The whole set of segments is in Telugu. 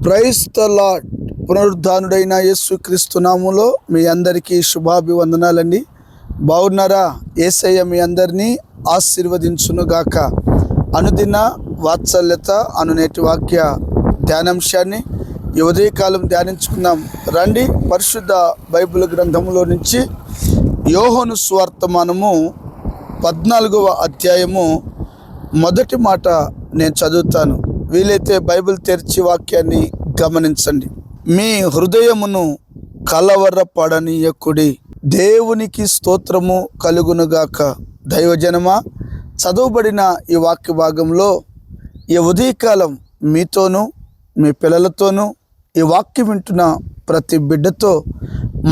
Praise the lord. పునరుద్ధానుడైన యేసుక్రీస్తు నామములో మీ అందరికీ శుభాభివందనాలండి. బాగున్నారా? యేసయ్య మీ అందరినీ ఆశీర్వదించునుగాక. అనుదిన వాత్సల్యత అనునేటి వాక్య ధ్యానాంశాన్ని ఈ ఉదయకాలం ధ్యానించుకుందాం రండి. పరిశుద్ధ బైబిల్ గ్రంథములో నుంచి యోహాను సువార్తమానము 14వ అధ్యాయము మొదటి మాట నేను చదువుతాను. వీలైతే బైబిల్ తెరిచి వాక్యాన్ని గమనించండి. మీ హృదయమును కలవరపడనీయకుడి, దేవునికి స్తోత్రము కలుగునుగాక. దైవజనమా, చదవబడిన ఈ వాక్య భాగంలో ఈ ఉదయకాలం మీతోనూ మీ పిల్లలతోనూ ఈ వాక్యం వింటున్న ప్రతి బిడ్డతో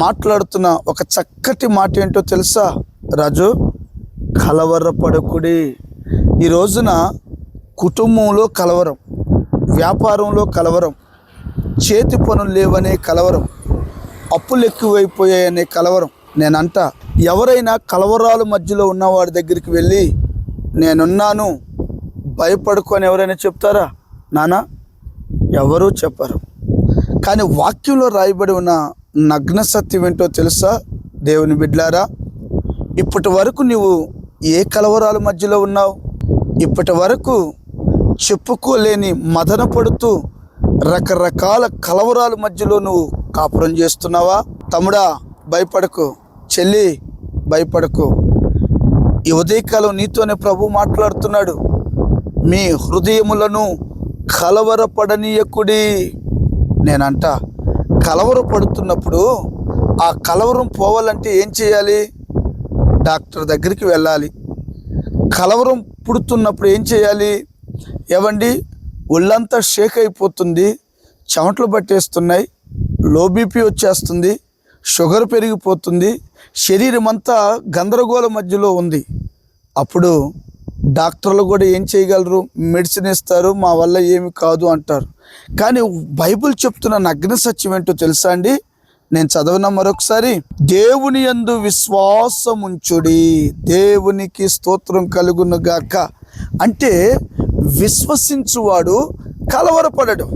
మాట్లాడుతున్న ఒక చక్కటి మాట ఏంటో తెలుసా? రాజు, కలవరపడకుడి. ఈ రోజున కుటుంబంలో కలవరం, వ్యాపారంలో కలవరం, చేతి పనులు లేవనే కలవరం, అప్పులు ఎక్కువైపోయాయనే కలవరం. నేనంట, ఎవరైనా కలవరాల మధ్యలో ఉన్నవాడి దగ్గరికి వెళ్ళి నేనున్నాను, భయపడుకో అని ఎవరైనా చెప్తారా? నానా, ఎవరూ చెప్పరు. కానీ వాక్యంలో రాయబడి ఉన్న నగ్న సత్యం ఏంటో తెలుసా? దేవుని బిడ్డలారా, ఇప్పటి వరకు నువ్వు ఏ కలవరాల మధ్యలో ఉన్నావు? ఇప్పటి వరకు చెప్పుకోలేని మదన పడుతూ రకరకాల కలవరాల మధ్యలో నువ్వు కాపురం చేస్తున్నావా? తమ్ముడా, భయపడకు. చెల్లి, భయపడకు. ఈ ఉదయకాలం నీతోనే ప్రభు మాట్లాడుతున్నాడు. మీ హృదయములను కలవరపడనీయకుడి. నేనంట, కలవరపడుతున్నప్పుడు ఆ కలవరం పోవాలంటే ఏం చేయాలి? డాక్టర్ దగ్గరికి వెళ్ళాలి. కలవరం పుడుతున్నప్పుడు ఏం చేయాలి? ఏవండి, ఒళ్ళంతా షేక్ అయిపోతుంది, చెమటలు పట్టేస్తున్నాయి, లో బీపీ వచ్చేస్తుంది, షుగర్ పెరిగిపోతుంది, శరీరం అంతా గందరగోళ మధ్యలో ఉంది. అప్పుడు డాక్టర్లు కూడా ఏం చేయగలరు? మెడిసిన్ ఇస్తారు, మా వల్ల ఏమి కాదు అంటారు. కానీ బైబిల్ చెప్తున్న నగ్న సత్యం ఏంటో తెలుసా అండి? నేను చదవనా మరొకసారి. దేవుని యందు విశ్వాసముంచుడి, దేవునికి స్తోత్రం కలుగునుగాక. అంటే విశ్వసించువాడు కలవరపడడు.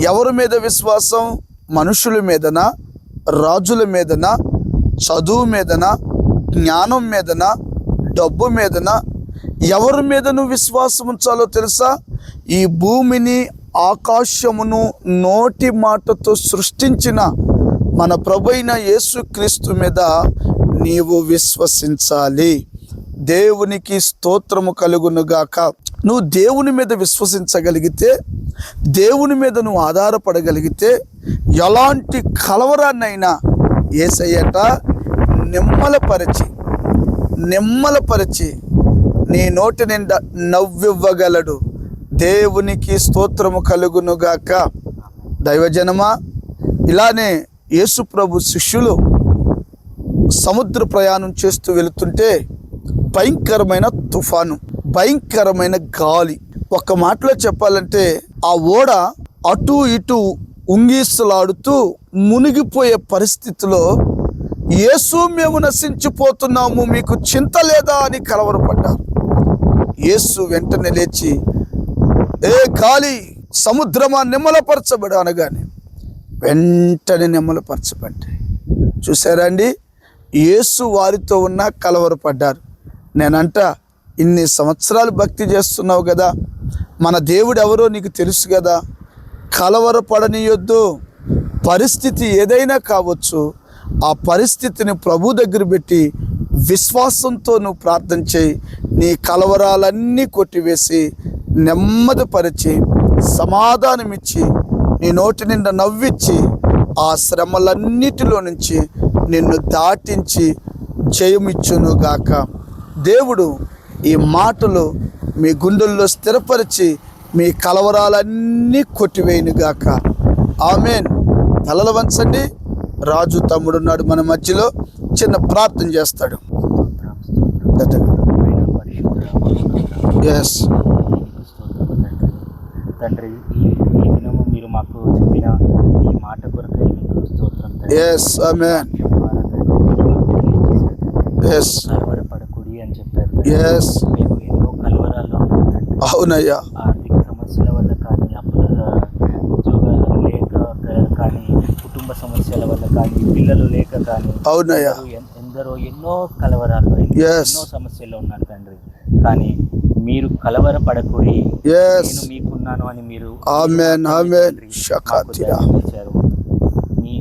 ఎవరి మీద విశ్వాసం? మనుషుల మీదనా? రాజుల మీదనా? చదువు మీదనా? జ్ఞానం మీదనా? డబ్బు మీదనా? ఎవరి మీద నువ్వు విశ్వాసం ఉంచాలో తెలుసా? ఈ భూమిని ఆకాశమును నోటి మాటతో సృష్టించిన మన ప్రభువైన యేసుక్రీస్తు మీద నీవు విశ్వసించాలి. దేవునికి స్తోత్రము కలుగునుగాక. నువ్వు దేవుని మీద విశ్వసించగలిగితే, దేవుని మీద నువ్వు ఆధారపడగలిగితే, ఎలాంటి కలవరాన్నైనా యేసయ్యట నిమ్మలపరిచి నీ నోటి నిండా నవ్వివ్వగలడు. దేవునికి స్తోత్రము కలుగునుగాక. దైవజనమా, ఇలానే యేసు ప్రభు శిష్యులు సముద్ర ప్రయాణం చేస్తూ వెళుతుంటే భయంకరమైన తుఫాను, భయంకరమైన గాలి. ఒక మాటలో చెప్పాలంటే ఆ ఓడ అటు ఇటు ఉంగీసలాడుతూ మునిగిపోయే పరిస్థితిలో, యేసు, మేము నశించిపోతున్నాము, మీకు చింత లేదా అని కలవరపడ్డారు. యేసు వెంటనే లేచి, ఏ గాలి, సముద్రమా నిమ్మలపరచబడు అనగానే వెంటనే నిమ్మలపరచబడ్డాయి. చూసారా అండి? యేసు వారితో ఉన్న కలవరపడ్డారు. నేనంట, ఇన్ని సంవత్సరాలు భక్తి చేస్తున్నావు కదా, మన దేవుడు ఎవరో నీకు తెలుసు కదా. కలవరపడనీయొద్దు. పరిస్థితి ఏదైనా కావచ్చు, ఆ పరిస్థితిని ప్రభు దగ్గర పెట్టి విశ్వాసంతో నువ్వు ప్రార్థన చేయి. నీ కలవరాలన్నీ కొట్టివేసి నెమ్మదిపరిచి సమాధానమిచ్చి నీ నోటి నిండా నవ్విచ్చి ఆ శ్రమలన్నిటిలో నుంచి నిన్ను దాటించి జయమిచ్చునుగాక. దేవుడు ఈ మాటలు మీ గుండెల్లో స్థిరపరిచి మీ కలవరాలన్నీ కొట్టివేయునుగాక. ఆమేన్. తలలు వంచండి. రాజు తమ్ముడున్నాడు మన మధ్యలో, చిన్న ప్రార్థన చేస్తాడు. ఎస్ తండ్రి, ఈ దినము మీరు మాకు చెప్పిన ఈ మాట కొరకై మీకు స్తోత్రం. ఎస్ ఆమేన్. ఎస్, కలవరపడకుడి అని చెప్పారు. ఎస్, మేము ఎన్నో కలవరాల్లో ఉన్నాం. అవునయ్యా. ఆర్థిక సమస్యల వల్ల కానీ, అప్పుల ఉద్యోగాల సమస్యల వల్ల కానీ, పిల్లలు లేక కానీ, అవునయ్యా. ఎందరో ఎన్నో కలవరాల్లో, Yes. ఎన్నో సమస్యల్లో ఉన్నారు తండ్రి. కానీ మీరు కలవరపడకూడి, Yes. నేను మీకున్నాను అని మీరు ఆమేన్, మాత్రమే ఆమేన్. తండ్రి షకాతిరా. మాకు ధైర్యం ఇచ్చారు. మీ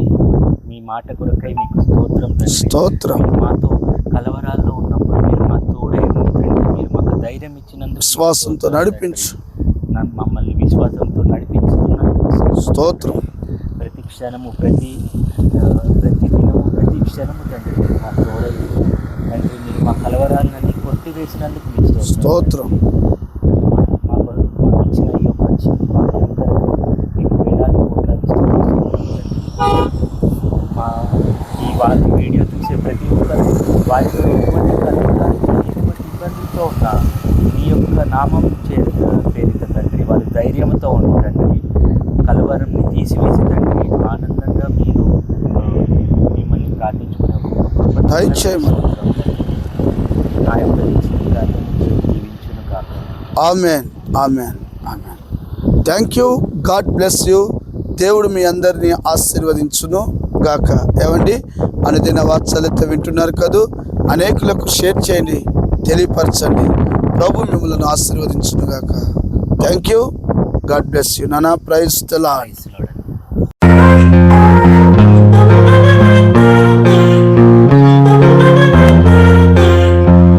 మీ మాట కొరకై మీకు స్తోత్రం తండ్రి. స్తోత్రం. మీరు మాతో కలవరాల్లో ఉన్నప్పుడు మీరు మా తోడై ఉండి తండ్రి, మీరు మాకు ధైర్యం ఇచ్చినందుకు మీకు విశ్వాసంతో స్తోత్రం నడిపించు. తండ్రి. మమ్మల్ని విశ్వాసంతో నడిపించుతున్నందుకు స్తోత్రం. ప్రతి క్షణము, ప్రతి దినము, ప్రతి క్షణము తండ్రి మీరు మా తోడై తండ్రి, మీరు మా కలవరాలన్నీ కొట్టివేసినందుకు మీకు స్తోత్రం. మాకు ఇచ్చిన ఈ యొక్క వాక్యం కొరకు మీకు వేలాది కోట్లాది స్తోత్రాలు తండ్రి. మా ఈ వీడియో చూసే ప్రతి ఒక్కరు వారితో ఎటువంటి కలవరాలు, ఎటువంటి ఇబ్బందులతో ఉన్నా మీ యొక్క నామం పేరిత తండ్రి వారి ధైర్యంతో ఉండండి. కలవరంని తీసివేసి తండ్రి ఆనందంగా మీరు మిమ్మల్ని ప్రార్థించుకునే దయచేయమని. నా యొక్క ఇచ్చిన ప్రార్థన జీవించును కాక. Amen, amen, amen. Thank you. God bless you. దేవుడు మీ అందరినీ ఆశీర్వదించును గాక. ఏమండి, అనుదిన వాత్సల్యత వింటున్నారు కదూ, అనేకులకు షేర్ చేయండి, తెలియపరచండి. ప్రభు మిమ్మల్ని ఆశీర్వదించును గాక. Thank you. God bless you. నానా ప్రైజ్ ది లార్డ్.